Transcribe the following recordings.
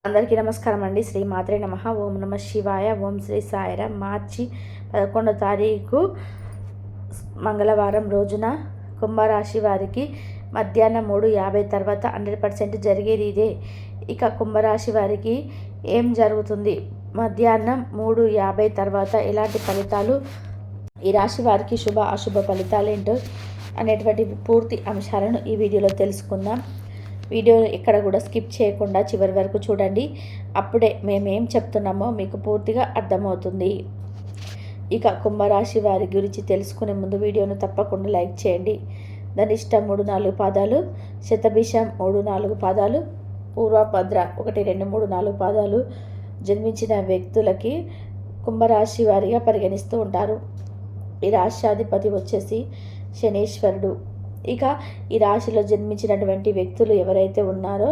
అందరికీ నమస్కారం అండి. శ్రీ మాత్రే నమః. ఓం నమ శివాయ. ఓం శ్రీ సాయిరాం. మార్చి 11వ తారీఖు మంగళవారం రోజున కుంభరాశి వారికి మధ్యాహ్నం 3:50 తర్వాత 100% జరిగేది ఇదే. ఇక కుంభరాశి వారికి ఏం జరుగుతుంది, మధ్యాహ్నం 3:50 తర్వాత ఎలాంటి ఫలితాలు, ఈ రాశి వారికి శుభ అశుభ ఫలితాలు ఏంటో అనేటువంటి పూర్తి అంశాలను ఈ వీడియోలో తెలుసుకుందాం. వీడియో ఎక్కడ కూడా స్కిప్ చేయకుండా చివరి వరకు చూడండి. అప్పుడే మేమేం చెప్తున్నామో మీకు పూర్తిగా అర్థమవుతుంది. ఇక కుంభరాశి వారి గురించి తెలుసుకునే ముందు వీడియోను తప్పకుండా లైక్ చేయండి. ధనిష్ట 3-4 పాదాలు, శతభిషం 3-4 పాదాలు, పూర్వభద్ర 1-2-3-4 పాదాలు జన్మించిన వ్యక్తులకి కుంభరాశి వారిగా పరిగణిస్తూ ఉంటారు. ఈ రాష్ట్రాధిపతి వచ్చేసి శనీశ్వరుడు. ఇక ఈ రాశిలో జన్మించినటువంటి వ్యక్తులు ఎవరైతే ఉన్నారో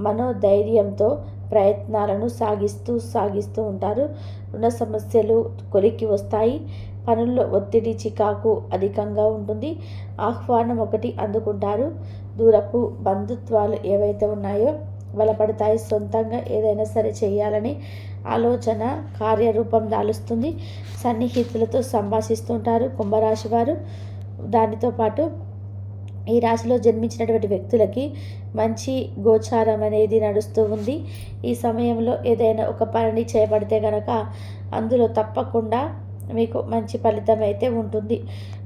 మనోధైర్యంతో ప్రయత్నాలను సాగిస్తూ ఉంటారు. రుణ సమస్యలు కొలిక్కి వస్తాయి. పనుల్లో ఒత్తిడి చికాకు అధికంగా ఉంటుంది. ఆహ్వానం ఒకటి అందుకుంటారు. దూరపు బంధుత్వాలు ఏవైతే ఉన్నాయో బలపడతాయి. సొంతంగా ఏదైనా సరే చేయాలని ఆలోచన కార్యరూపం దాలుస్తుంది. సన్నిహితులతో సంభాషిస్తుంటారు కుంభరాశి వారు. దానితో పాటు ఈ రాశిలో జన్మించినటువంటి వ్యక్తులకి మంచి గోచారం అనేది నడుస్తూ ఉంది. ఈ సమయంలో ఏదైనా ఒక పని చేపడితే కనుక అందులో తప్పకుండా మీకు మంచి ఫలితం అయితే ఉంటుంది.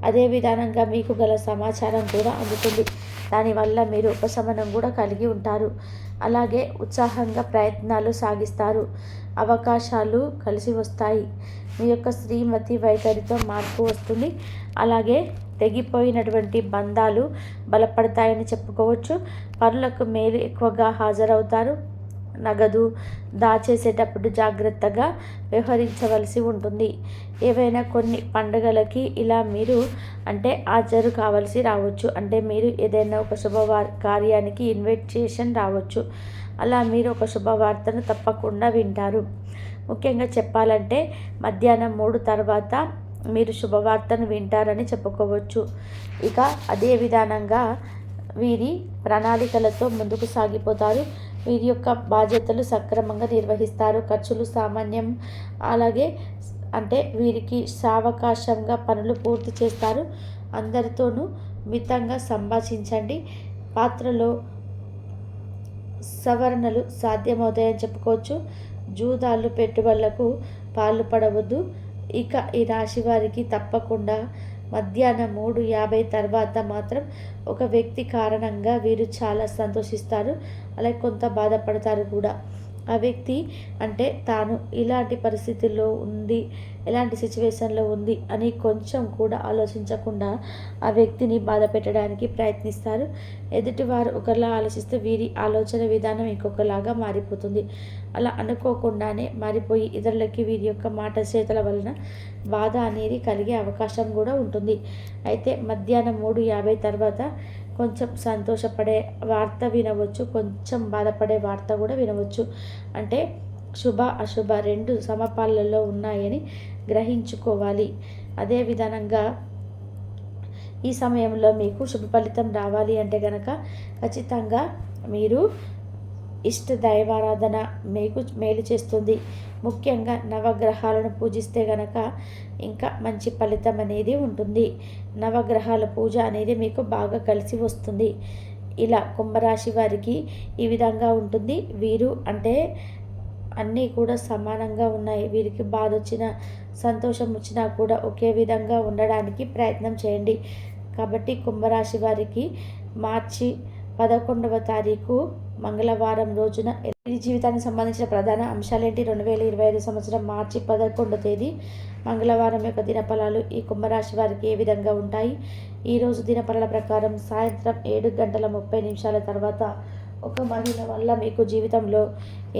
అదే విధానంగా మీకు గల సమాచారం కూడా అందుతుంది. దానివల్ల మీరు ఉపశమనం కూడా కలిగి ఉంటారు. అలాగే ఉత్సాహంగా ప్రయత్నాలు సాగిస్తారు. అవకాశాలు కలిసి వస్తాయి. మీ యొక్క శ్రీమతి వైఖరితో మార్పు వస్తుంది. అలాగే తెగిపోయినటువంటి బంధాలు బలపడతాయని చెప్పుకోవచ్చు. పనులకు మేలు ఎక్కువగా హాజరవుతారు. నగదు దాచేసేటప్పుడు జాగ్రత్తగా వ్యవహరించవలసి ఉంటుంది. ఏవైనా కొన్ని పండుగలకి ఇలా మీరు హాజరు కావాల్సి రావచ్చు. మీరు ఏదైనా ఒక కార్యానికి ఇన్విటేషన్ రావచ్చు. అలా మీరు ఒక శుభవార్తను తప్పకుండా వింటారు. ముఖ్యంగా చెప్పాలంటే మధ్యాహ్నం 3 తర్వాత మీరు శుభవార్తను వింటారని చెప్పుకోవచ్చు. ఇక అదే విధానంగా వీరి ప్రణాళికలతో ముందుకు సాగిపోతారు. వీరి యొక్క బాధ్యతలు సక్రమంగా నిర్వహిస్తారు. ఖర్చులు సామాన్యం. అలాగే వీరికి సావకాశంగా పనులు పూర్తి చేస్తారు. అందరితోనూ మితంగా సంభాషించండి. పాత్రలో సవరణలు సాధ్యమవుతాయని చెప్పుకోవచ్చు. జూదాలు పెట్టుబడులకు పాల్పడవద్దు. ఇక ఈ రాశి వారికి తప్పకుండా మధ్యాహ్నం 3:50 తర్వాత మాత్రం ఒక వ్యక్తి కారణంగా వీరు చాలా సంతోషిస్తారు. అలాగే కొంత బాధపడతారు కూడా. ఆ వ్యక్తి తాను ఇలాంటి పరిస్థితుల్లో ఉంది, ఎలాంటి సిచ్యువేషన్లో ఉంది అని కొంచెం కూడా ఆలోచించకుండా ఆ వ్యక్తిని బాధ పెట్టడానికి ప్రయత్నిస్తారు. ఎదుటివారు ఒకలా ఆలోచిస్తే వీరి ఆలోచన విధానం ఇంకొకలాగా మారిపోతుంది. అలా అనుకోకుండానే మారిపోయి ఇతరులకి వీరి యొక్క మాట చేతల వలన బాధ అనేది కలిగే అవకాశం కూడా ఉంటుంది. అయితే మధ్యాహ్నం 3:50 తర్వాత కొంచెం సంతోషపడే వార్త వినవచ్చు, కొంచెం బాధపడే వార్త కూడా వినవచ్చు. శుభ అశుభ 2 సమపాళ్ళలో ఉన్నాయని గ్రహించుకోవాలి. అదే విధానంగా ఈ సమయంలో మీకు శుభ ఫలితం రావాలి అంటే కనుక ఖచ్చితంగా మీరు ఇష్ట దైవారాధన మీకు మేలు చేస్తుంది. ముఖ్యంగా నవగ్రహాలను పూజిస్తే గనక ఇంకా మంచి ఫలితం అనేది ఉంటుంది. నవగ్రహాల పూజ అనేది మీకు బాగా కలిసి వస్తుంది. ఇలా కుంభరాశి వారికి ఈ విధంగా ఉంటుంది. వీరు అన్నీ కూడా సమానంగా ఉన్నాయి. వీరికి బాధ వచ్చినా సంతోషం వచ్చినా కూడా ఒకే విధంగా ఉండడానికి ప్రయత్నం చేయండి. కాబట్టి కుంభరాశి వారికి మార్చి 11వ తారీఖు మంగళవారం రోజున ఈ జీవితానికి సంబంధించిన ప్రధాన అంశాలేంటి? 2025 సంవత్సరం మార్చి 11వ తేదీ మంగళవారం యొక్క దినఫలాలు ఈ కుంభరాశి వారికి ఏ విధంగా ఉంటాయి? ఈరోజు దినఫలాల ప్రకారం సాయంత్రం 7:30 తర్వాత ఒక మహిళ వల్ల మీకు జీవితంలో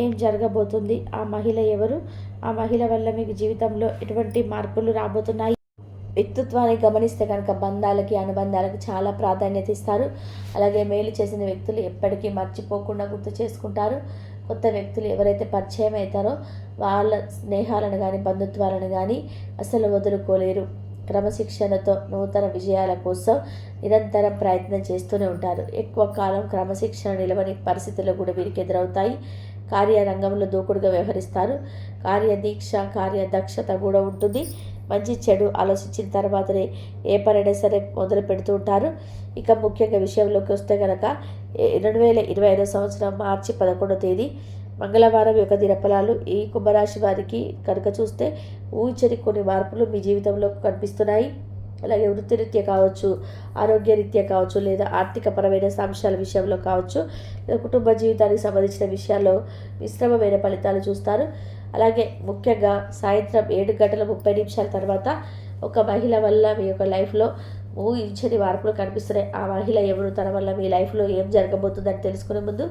ఏం జరగబోతుంది? ఆ మహిళ ఎవరు? ఆ మహిళ వల్ల మీకు జీవితంలో ఎటువంటి మార్పులు రాబోతున్నాయి? వ్యక్తిత్వాన్ని గమనిస్తే కనుక బంధాలకి అనుబంధాలకి చాలా ప్రాధాన్యత ఇస్తారు. అలాగే మేలు చేసిన వ్యక్తులు ఎప్పటికీ మర్చిపోకుండా గుర్తు చేసుకుంటారు. కొత్త వ్యక్తులు ఎవరైతే పరిచయం అవుతారో వాళ్ళ స్నేహాలను కానీ బంధుత్వాలను కానీ అసలు వదులుకోలేరు. క్రమశిక్షణతో నూతన విజయాల కోసం నిరంతరం ప్రయత్నం చేస్తూనే ఉంటారు. ఎక్కువ కాలం క్రమశిక్షణ నిలవని పరిస్థితులు కూడా వీరికి ఎదురవుతాయి. కార్యరంగంలో దూకుడుగా వ్యవహరిస్తారు. కార్యదీక్ష కార్యదక్షత కూడా ఉంటుంది. మంచి చెడు ఆలోచించిన తర్వాతనే ఏ పనైనా సరే మొదలు పెడుతూ ఉంటారు. ఇక ముఖ్యంగా విషయంలోకి వస్తే కనుక 2025 సంవత్సరం మార్చి 11వ తేదీ మంగళవారం యొక్క దినఫలాలు ఈ కుంభరాశి వారికి కనుక చూస్తే ఊహించని కొన్ని మార్పులు మీ జీవితంలో కనిపిస్తున్నాయి. అలాగే వృత్తిరీత్యా కావచ్చు, ఆరోగ్యరీత్యా కావచ్చు, లేదా ఆర్థికపరమైన అంశాల విషయంలో కావచ్చు, లేదా కుటుంబ జీవితానికి సంబంధించిన విషయాల్లో మిశ్రమమైన ఫలితాలు చూస్తారు. అలాగే ముఖ్యంగా సాయంత్రం 7:30 తర్వాత ఒక మహిళ వల్ల మీ యొక్క లైఫ్లో ఊహించని మార్పులు కనిపిస్తున్నాయి. ఆ మహిళ ఎవరు, తన వల్ల మీ లైఫ్లో ఏం జరగబోతుందని తెలుసుకునే ముందు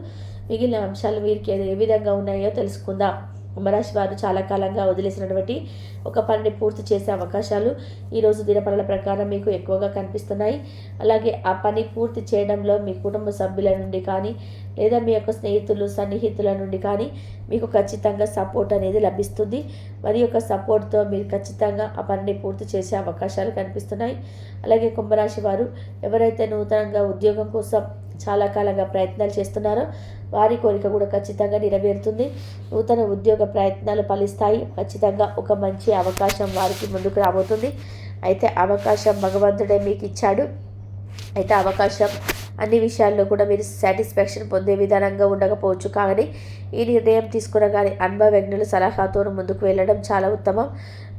మిగిలిన అంశాలు వీరికి ఏ విధంగా ఉన్నాయో తెలుసుకుందాం. కుంభరాశి వారు చాలా కాలంగా వదిలేసినటువంటి ఒక పనిని పూర్తి చేసే అవకాశాలు ఈరోజు దినపరల ప్రకారం మీకు ఎక్కువగా కనిపిస్తున్నాయి. అలాగే ఆ పని పూర్తి చేయడంలో మీ కుటుంబ సభ్యుల నుండి కానీ, లేదా మీ యొక్క స్నేహితులు సన్నిహితుల నుండి కానీ మీకు ఖచ్చితంగా సపోర్ట్ అనేది లభిస్తుంది. మరి యొక్క సపోర్ట్తో మీరు ఖచ్చితంగా ఆ పనిని పూర్తి చేసే అవకాశాలు కనిపిస్తున్నాయి. అలాగే కుంభరాశి వారు ఎవరైతే నూతనంగా ఉద్యోగం కోసం చాలా కాలంగా ప్రయత్నాలు చేస్తున్నారో వారి కోరిక కూడా ఖచ్చితంగా నెరవేరుతుంది. నూతన ఉద్యోగ ప్రయత్నాలు ఫలిస్తాయి. ఖచ్చితంగా ఒక మంచి అవకాశం వారికి ముందుకు రాబోతుంది. అయితే అవకాశం భగవంతుడే మీకు ఇచ్చాడు. అయితే అవకాశం అన్ని విషయాల్లో కూడా మీరు సాటిస్ఫాక్షన్ పొందే విధానంగా ఉండకపోవచ్చు. కానీ ఈ నిర్ణయం తీసుకునగానే అనుభవజ్ఞుల సలహాతో ముందుకు వెళ్ళడం చాలా ఉత్తమం.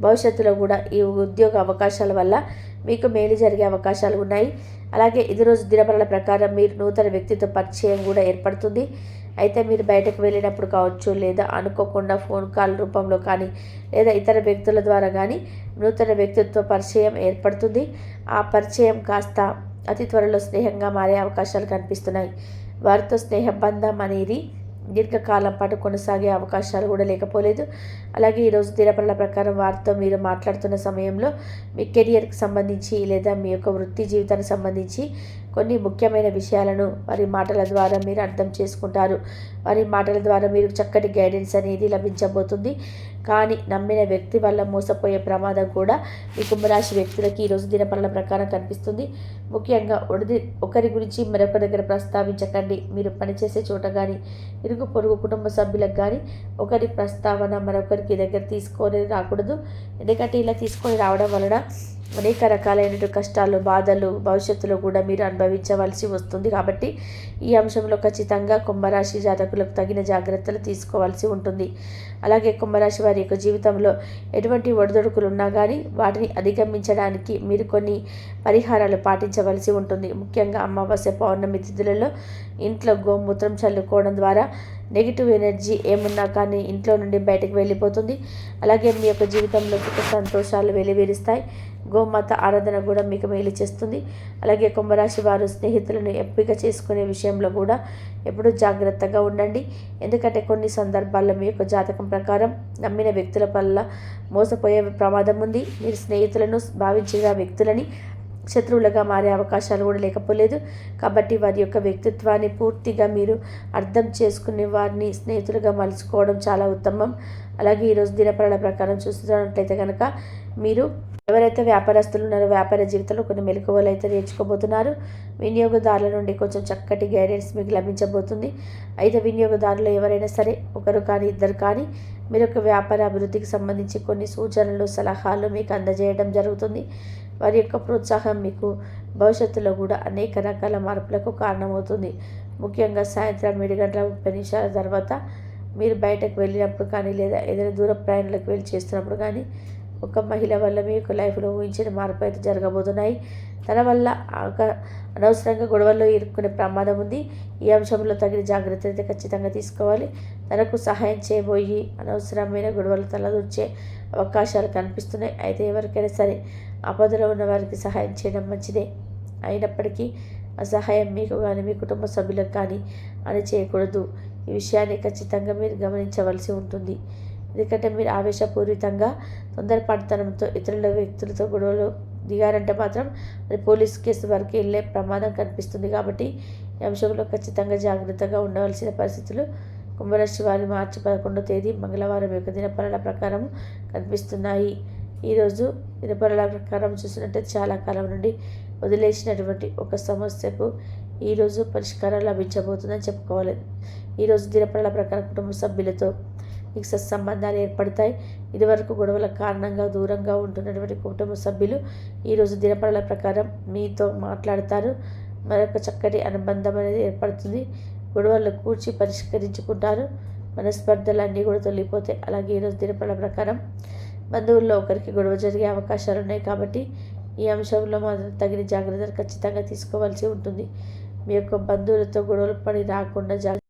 భవిష్యత్తులో కూడా ఈ ఉద్యోగ అవకాశాల వల్ల మీకు మేలు జరిగే అవకాశాలు ఉన్నాయి. అలాగే ఇది రోజు దినపరల ప్రకారం మీరు నూతన వ్యక్తితో పరిచయం కూడా ఏర్పడుతుంది. అయితే మీరు బయటకు వెళ్ళినప్పుడు కావచ్చు, లేదా అనుకోకుండా ఫోన్ కాల్ రూపంలో కానీ, లేదా ఇతర వ్యక్తుల ద్వారా కానీ నూతన వ్యక్తిత్వ పరిచయం ఏర్పడుతుంది. ఆ పరిచయం కాస్త అతి త్వరలో స్నేహంగా మారే అవకాశాలు కనిపిస్తున్నాయి. వారితో స్నేహ బంధం అనేది దీర్ఘకాలం పాటు కొనసాగే అవకాశాలు కూడా లేకపోలేదు. అలాగే ఈరోజు దినపరల ప్రకారం వారితో మీరు మాట్లాడుతున్న సమయంలో మీ కెరియర్కి సంబంధించి, లేదా మీ యొక్క వృత్తి జీవితానికి సంబంధించి కొన్ని ముఖ్యమైన విషయాలను వారి మాటల ద్వారా మీరు అర్థం చేసుకుంటారు. వారి మాటల ద్వారా మీరు చక్కటి గైడెన్స్ అనేది లభించబోతుంది. కానీ నమ్మిన వ్యక్తి వల్ల మోసపోయే ప్రమాదం కూడా ఈ కుంభరాశి వ్యక్తులకి ఈరోజు దినపరల ప్రకారం కనిపిస్తుంది. ముఖ్యంగా ఒకరి గురించి మరొకరి దగ్గర ప్రస్తావించకండి. మీరు పనిచేసే చోట కానీ, ఇరుగు పొరుగు కుటుంబ సభ్యులకు కానీ ఒకరి ప్రస్తావన మరొకరికి దగ్గర తీసుకొని రాకూడదు. ఎందుకంటే ఇలా తీసుకొని రావడం వలన అనేక రకాలైన కష్టాలు, బాధలు భవిష్యత్తులో కూడా మీరు అనుభవించవలసి వస్తుంది. కాబట్టి ఈ అంశంలో ఖచ్చితంగా కుంభరాశి జాతకులకు తగిన జాగ్రత్తలు తీసుకోవాల్సి ఉంటుంది. అలాగే కుంభరాశి వారి యొక్క జీవితంలో ఎటువంటి ఒడిదొడుకులు ఉన్నా కానీ వాటిని అధిగమించడానికి మీరు కొన్ని పరిహారాలు పాటించవలసి ఉంటుంది. ముఖ్యంగా అమావాస్య, పౌర్ణమి తిథులలో ఇంట్లో గోమూత్రం చల్లుకోవడం ద్వారా నెగిటివ్ ఎనర్జీ ఏమున్నా కానీ ఇంట్లో నుండి బయటకు వెళ్ళిపోతుంది. అలాగే మీ యొక్క జీవితంలో సుఖ సంతోషాలు వెలివేరుస్తాయి. గోమాత ఆరాధన కూడా మీకు మేలు చేస్తుంది. అలాగే కుంభరాశి వారు స్నేహితులను ఎంపిక చేసుకునే విషయంలో కూడా ఎప్పుడూ జాగ్రత్తగా ఉండండి. ఎందుకంటే కొన్ని సందర్భాల్లో మీ యొక్క జాతకం ప్రకారం నమ్మిన వ్యక్తుల వల్ల మోసపోయే ప్రమాదం ఉంది. మీరు స్నేహితులను భావించిన వ్యక్తులని శత్రువులుగా మారే అవకాశాలు కూడా లేకపోలేదు. కాబట్టి వారి యొక్క వ్యక్తిత్వాన్ని పూర్తిగా మీరు అర్థం చేసుకునే వారిని స్నేహితులుగా మలుచుకోవడం చాలా ఉత్తమం. అలాగే ఈరోజు దినపరల ప్రకారం చూస్తున్నట్లయితే కనుక మీరు ఎవరైతే వ్యాపారస్తులు ఉన్నారో వ్యాపార జీవితంలో కొన్ని మెలకువలు అయితే నేర్చుకోబోతున్నారు. వినియోగదారుల నుండి కొంచెం చక్కటి గైడెన్స్ మీకు లభించబోతుంది. అయితే వినియోగదారులు ఎవరైనా సరే ఒకరు కానీ ఇద్దరు కానీ మీరు యొక్క వ్యాపార అభివృద్ధికి సంబంధించి కొన్ని సూచనలు, సలహాలు మీకు అందజేయడం జరుగుతుంది. వారి యొక్క ప్రోత్సాహం మీకు భవిష్యత్తులో కూడా అనేక రకాల మార్పులకు కారణమవుతుంది. ముఖ్యంగా సాయంత్రం 7:30 తర్వాత మీరు బయటకు వెళ్ళినప్పుడు కానీ, లేదా ఏదైనా దూర ప్రయాణాలకు వెళ్ళి చేస్తున్నప్పుడు కానీ ఒక మహిళ వల్ల మీ యొక్క లైఫ్లో ఊహించిన మార్పు అయితే జరగబోతున్నాయి. తన వల్ల అనవసరంగా గొడవల్లో ఇరుక్కునే ప్రమాదం ఉంది. ఈ అంశంలో తగిన జాగ్రత్త అయితే ఖచ్చితంగా తీసుకోవాలి. తనకు సహాయం చేయబోయి అనవసరమైన గొడవలు తలదూర్చే అవకాశాలు కనిపిస్తున్నాయి. అయితే ఎవరికైనా సరే ఆపదలో ఉన్న వారికి సహాయం చేయడం మంచిదే. అయినప్పటికీ ఆ సహాయం మీకు కానీ, మీ కుటుంబ సభ్యులకు కానీ అని చేయకూడదు. ఈ విషయాన్ని ఖచ్చితంగా మీరు గమనించవలసి ఉంటుంది. ఎందుకంటే మీరు ఆవేశపూరితంగా తొందరపాటుతనంతో ఇతరుల వ్యక్తులతో గొడవలు దిగారంటే మాత్రం అది పోలీస్ కేసు వరకు వెళ్ళే ప్రమాదం కనిపిస్తుంది. కాబట్టి ఈ అంశంలో ఖచ్చితంగా జాగ్రత్తగా ఉండవలసిన పరిస్థితులు కుంభరాశి వారి మార్చి 11వ తేదీ మంగళవారం యొక్క దినపరల ప్రకారం కనిపిస్తున్నాయి. ఈరోజు దినపరల ప్రకారం చూసినట్టే చాలా కాలం నుండి వదిలేసినటువంటి ఒక సమస్యకు ఈరోజు పరిష్కారం లభించబోతుందని చెప్పుకోవాలి. ఈరోజు దినఫలాల ప్రకారం కుటుంబ సభ్యులతో మీకు సత్సంబంధాలు ఏర్పడతాయి. ఇదివరకు గొడవల కారణంగా దూరంగా ఉంటున్నటువంటి కుటుంబ సభ్యులు ఈరోజు దినఫలాల ప్రకారం మీతో మాట్లాడతారు. మరొక చక్కటి అనుబంధం అనేది ఏర్పడుతుంది. గొడవలు కూర్చి పరిష్కరించుకుంటారు. మనస్పర్ధలన్నీ కూడా తొలగిపోతాయి. అలాగే ఈరోజు దినఫలాల ప్రకారం బంధువుల్లో ఒకరికి గొడవ జరిగే అవకాశాలు ఉన్నాయి కాబట్టి ఈ అంశంలో మాత్రం తగిన జాగ్రత్తలు ఖచ్చితంగా తీసుకోవాల్సి ఉంటుంది. మీ యొక్క బంధువులతో గొడవలు పడి రాకుండా